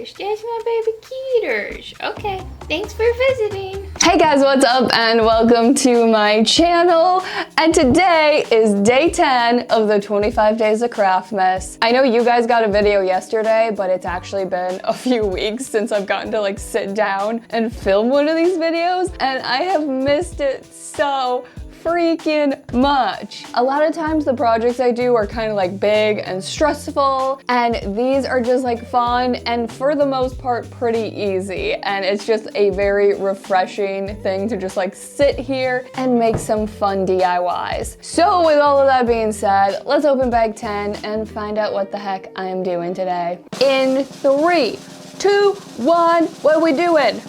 Keeters. That's my baby Keeters. Okay, thanks for visiting. Hey guys, what's up and welcome to my channel. And today is day 10 of the 25 days of Craftmas. I know you guys got a video yesterday, but it's actually been a few weeks since I've gotten to like sit down and film one of these videos, and I have missed it so freaking much. A lot of times the projects I do are kind of like big and stressful, and these are just like fun and for the most part pretty easy, and it's just a very refreshing thing to just like sit here and make some fun DIYs. So with all of that being said, let's open bag 10 and find out what the heck I am doing today. In 3, 2, 1, what are we doing?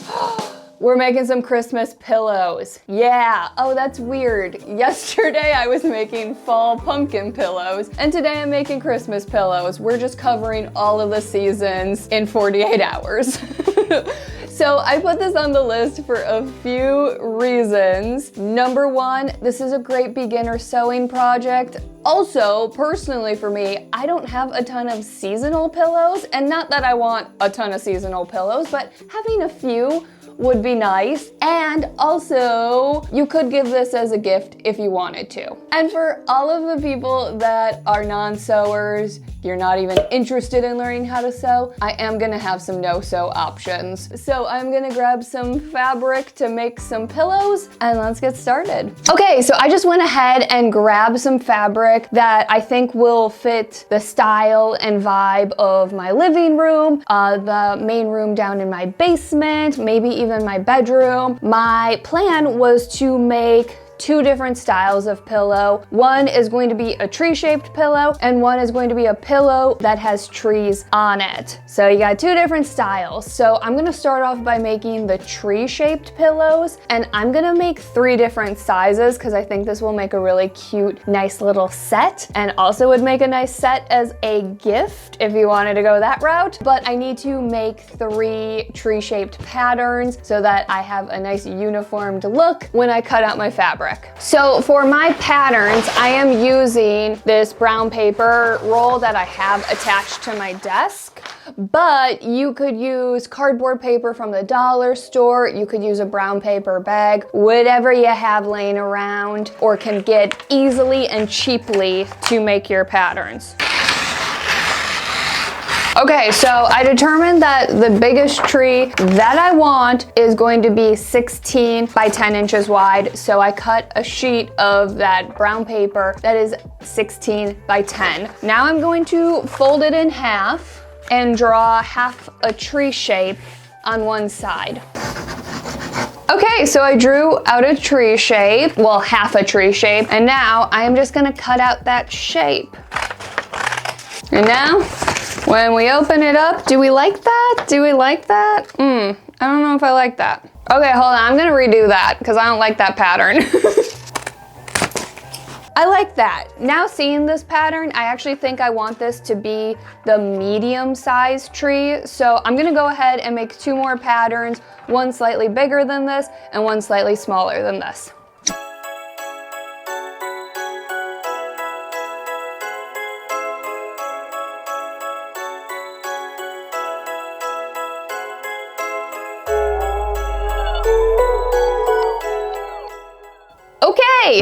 We're making some Christmas pillows. Yeah, oh that's weird. Yesterday I was making fall pumpkin pillows, and today I'm making Christmas pillows. We're just covering all of the seasons in 48 hours. So I put this on the list for a few reasons. Number one, this is a great beginner sewing project. Also, personally for me, I don't have a ton of seasonal pillows, and not that I want a ton of seasonal pillows, but having a few would be nice. And also, you could give this as a gift if you wanted to. And for all of the people that are non-sewers, you're not even interested in learning how to sew, I am gonna have some no-sew options. So I'm gonna grab some fabric to make some pillows, and let's get started. Okay, so I just went ahead and grabbed some fabric that I think will fit the style and vibe of my living room, the main room down in my basement, maybe even my bedroom. My plan was to make 2 different styles of pillow. One is going to be a tree-shaped pillow, and one is going to be a pillow that has trees on it. So you got 2 different styles. So I'm gonna start off by making the tree-shaped pillows, and I'm gonna make 3 different sizes because I think this will make a really cute, nice little set, and also would make a nice set as a gift if you wanted to go that route. But I need to make 3 tree-shaped patterns so that I have a nice uniformed look when I cut out my fabric. So for my patterns, I am using this brown paper roll that I have attached to my desk, but you could use cardboard paper from the dollar store, you could use a brown paper bag, whatever you have laying around or can get easily and cheaply to make your patterns. Okay, so I determined that the biggest tree that I want is going to be 16 by 10 inches wide. So I cut a sheet of that brown paper that is 16 by 10. Now I'm going to fold it in half and draw half a tree shape on one side. Okay, so I drew out a tree shape, well, half a tree shape, and now I am just gonna cut out that shape. And now, when we open it up, do we like that? Do we like that? I don't know if I like that. Okay, hold on, I'm gonna redo that because I don't like that pattern. I like that. Now seeing this pattern, I actually think I want this to be the medium-sized tree. So I'm gonna go ahead and make 2 more patterns, one slightly bigger than this and one slightly smaller than this. Okay,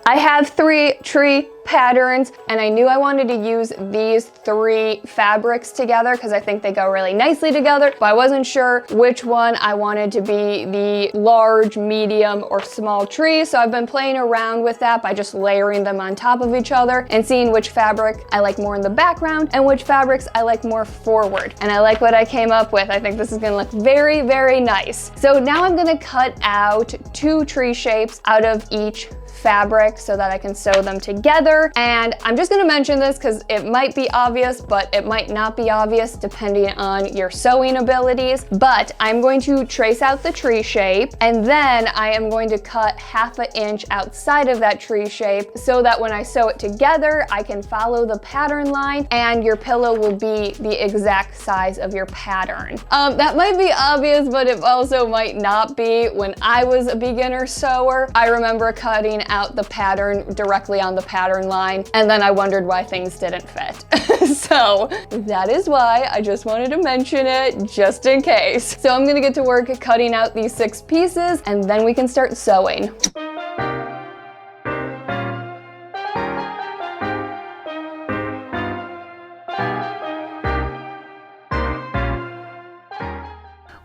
I have 3 tree patterns, and I knew I wanted to use these 3 fabrics together because I think they go really nicely together, but I wasn't sure which one I wanted to be the large, medium, or small tree. So I've been playing around with that by just layering them on top of each other and seeing which fabric I like more in the background and which fabrics I like more forward. And I like what I came up with. I think this is gonna look very, very nice. So now I'm gonna cut out 2 tree shapes out of each fabric so that I can sew them together. And I'm just gonna mention this because it might be obvious, but it might not be obvious depending on your sewing abilities. But I'm going to trace out the tree shape, and then I am going to cut half an inch outside of that tree shape so that when I sew it together, I can follow the pattern line and your pillow will be the exact size of your pattern. That might be obvious, but it also might not be. When I was a beginner sewer, I remember cutting out the pattern directly on the pattern line, and then I wondered why things didn't fit. So that is why I just wanted to mention it just in case. So I'm gonna get to work cutting out these 6 pieces and then we can start sewing.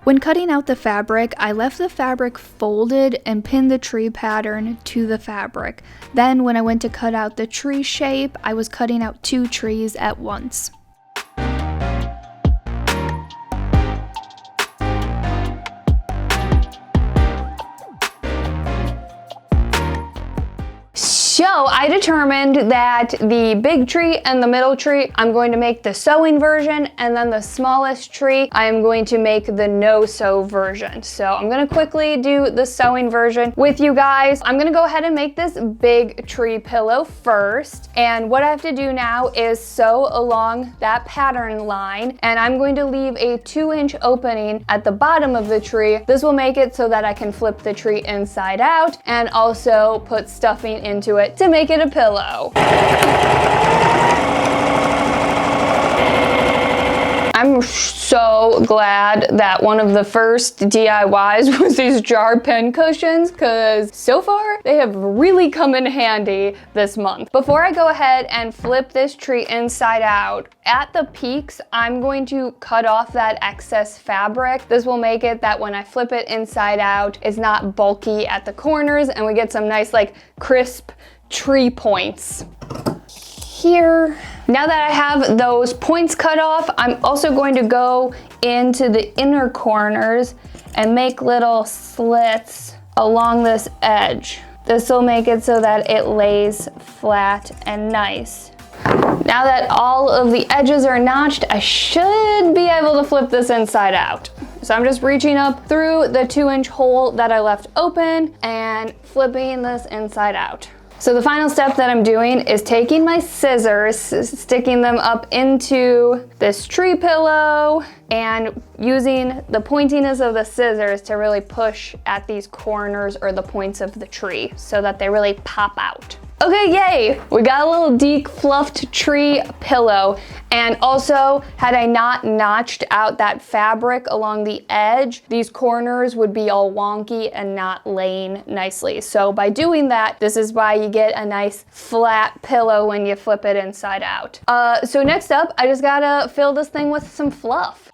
When cutting out the fabric, I left the fabric folded and pinned the tree pattern to the fabric. Then when I went to cut out the tree shape, I was cutting out 2 trees at once. So I determined that the big tree and the middle tree, I'm going to make the sewing version, and then the smallest tree, I am going to make the no-sew version. So I'm gonna quickly do the sewing version with you guys. I'm gonna go ahead and make this big tree pillow first. And what I have to do now is sew along that pattern line, and I'm going to leave a 2-inch opening at the bottom of the tree. This will make it so that I can flip the tree inside out and also put stuffing into it to make it a pillow. I'm so glad that one of the first DIYs was these jar pin cushions, because so far they have really come in handy this month. Before I go ahead and flip this tree inside out, at the peaks, I'm going to cut off that excess fabric. This will make it that when I flip it inside out, it's not bulky at the corners and we get some nice like crisp tree points here. Now that I have those points cut off, I'm also going to go into the inner corners and make little slits along this edge. This will make it so that it lays flat and nice. Now that all of the edges are notched, I should be able to flip this inside out. So I'm just reaching up through the 2-inch hole that I left open and flipping this inside out. So the final step that I'm doing is taking my scissors, sticking them up into this tree pillow, and using the pointiness of the scissors to really push at these corners or the points of the tree so that they really pop out. Okay, yay! We got a little decluffed tree pillow. And also, had I not notched out that fabric along the edge, these corners would be all wonky and not laying nicely. So by doing that, this is why you get a nice flat pillow when you flip it inside out. So next up, I just gotta fill this thing with some fluff.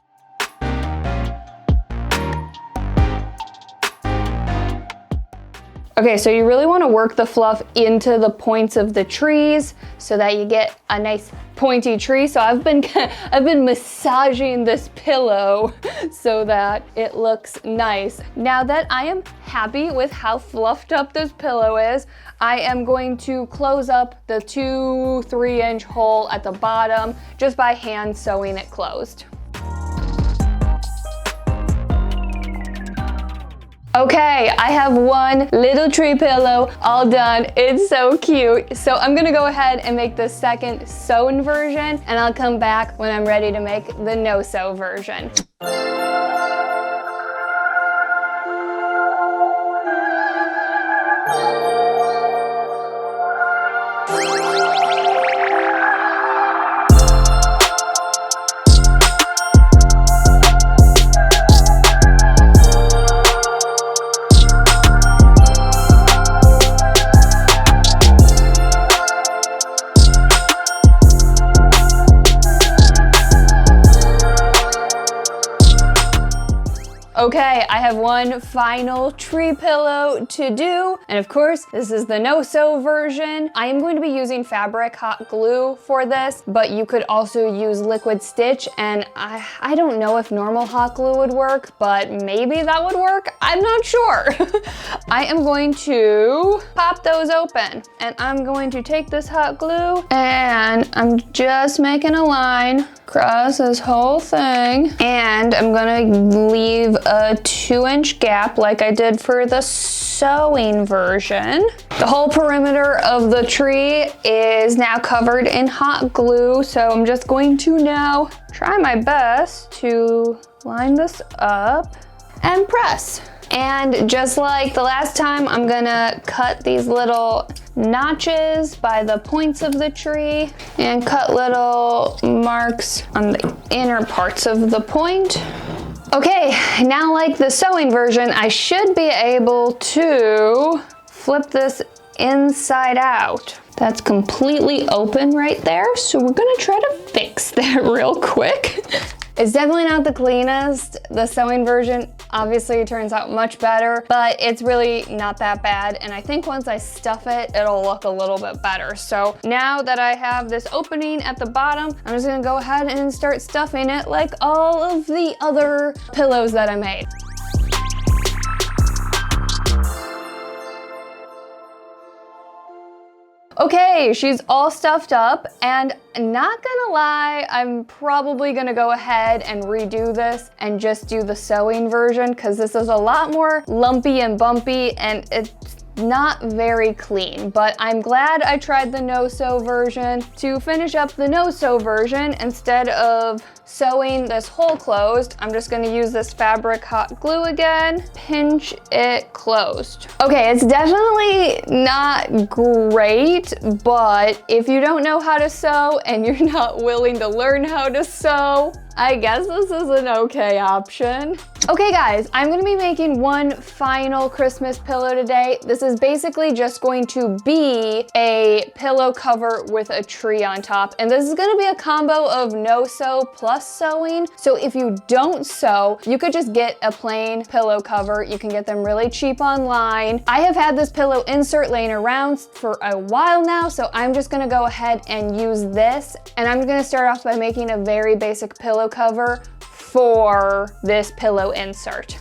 Okay, so you really want to work the fluff into the points of the trees so that you get a nice pointy tree. So I've been massaging this pillow so that it looks nice. Now that I am happy with how fluffed up this pillow is, I am going to close up the 2-3-inch hole at the bottom just by hand sewing it closed. Okay, I have one little tree pillow all done. It's so cute. So I'm gonna go ahead and make the second sewn version, and I'll come back when I'm ready to make the no-sew version. Okay, I have one final tree pillow to do, and of course, this is the no-sew version. I am going to be using fabric hot glue for this, but you could also use liquid stitch, and I don't know if normal hot glue would work, but maybe that would work. I'm not sure. I am going to pop those open, and I'm going to take this hot glue, and I'm just making a line across this whole thing, and I'm gonna leave a 2-inch gap like I did for the sewing version. The whole perimeter of the tree is now covered in hot glue, so I'm just going to now try my best to line this up and press. And just like the last time, I'm gonna cut these little notches by the points of the tree and cut little marks on the inner parts of the point. Okay, now like the sewing version, I should be able to flip this inside out. That's completely open right there, so we're gonna try to fix that real quick. It's definitely not the cleanest. The sewing version obviously turns out much better, but it's really not that bad. And I think once I stuff it, it'll look a little bit better. So now that I have this opening at the bottom, I'm just gonna go ahead and start stuffing it like all of the other pillows that I made. Okay, she's all stuffed up, and not gonna lie, I'm probably gonna go ahead and redo this and just do the sewing version because this is a lot more lumpy and bumpy and it's not very clean, but I'm glad I tried the no-sew version. To finish up the no-sew version, instead of sewing this hole closed, I'm just gonna use this fabric hot glue again, pinch it closed. Okay, it's definitely not great, but if you don't know how to sew and you're not willing to learn how to sew, I guess this is an okay option. Okay guys, I'm gonna be making one final Christmas pillow today. This is basically just going to be a pillow cover with a tree on top. And this is gonna be a combo of no sew plus sewing. So if you don't sew, you could just get a plain pillow cover. You can get them really cheap online. I have had this pillow insert laying around for a while now, so I'm just gonna go ahead and use this. And I'm gonna start off by making a very basic pillow cover for this pillow insert.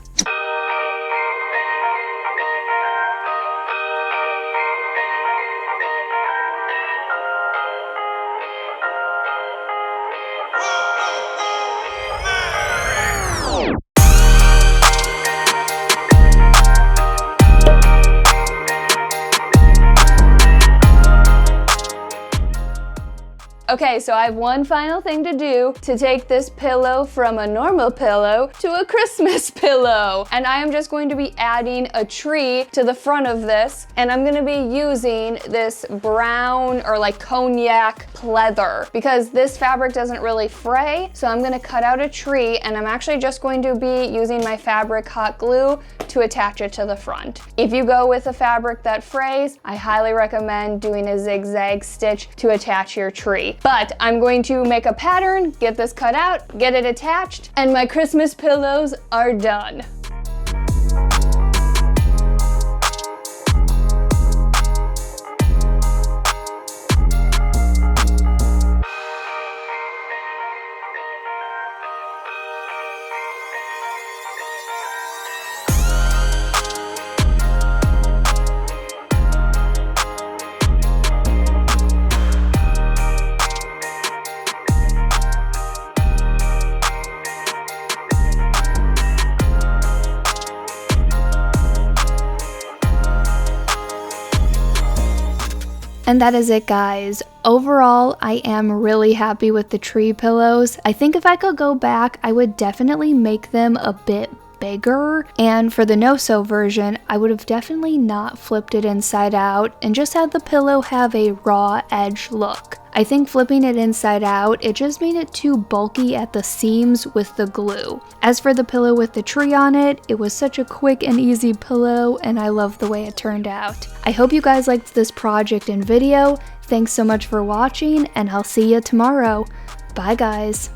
Okay, so I have one final thing to do to take this pillow from a normal pillow to a Christmas pillow. And I am just going to be adding a tree to the front of this, and I'm gonna be using this brown or like cognac pleather because this fabric doesn't really fray. So I'm gonna cut out a tree, and I'm actually just going to be using my fabric hot glue to attach it to the front. If you go with a fabric that frays, I highly recommend doing a zigzag stitch to attach your tree. But I'm going to make a pattern, get this cut out, get it attached, and my Christmas pillows are done. And that is it, guys. Overall, I am really happy with the tree pillows. I think if I could go back, I would definitely make them a bit bigger. And for the no-sew version, I would have definitely not flipped it inside out and just had the pillow have a raw edge look. I think flipping it inside out, it just made it too bulky at the seams with the glue. As for the pillow with the tree on it, it was such a quick and easy pillow, and I love the way it turned out. I hope you guys liked this project and video. Thanks so much for watching, and I'll see you tomorrow. Bye guys.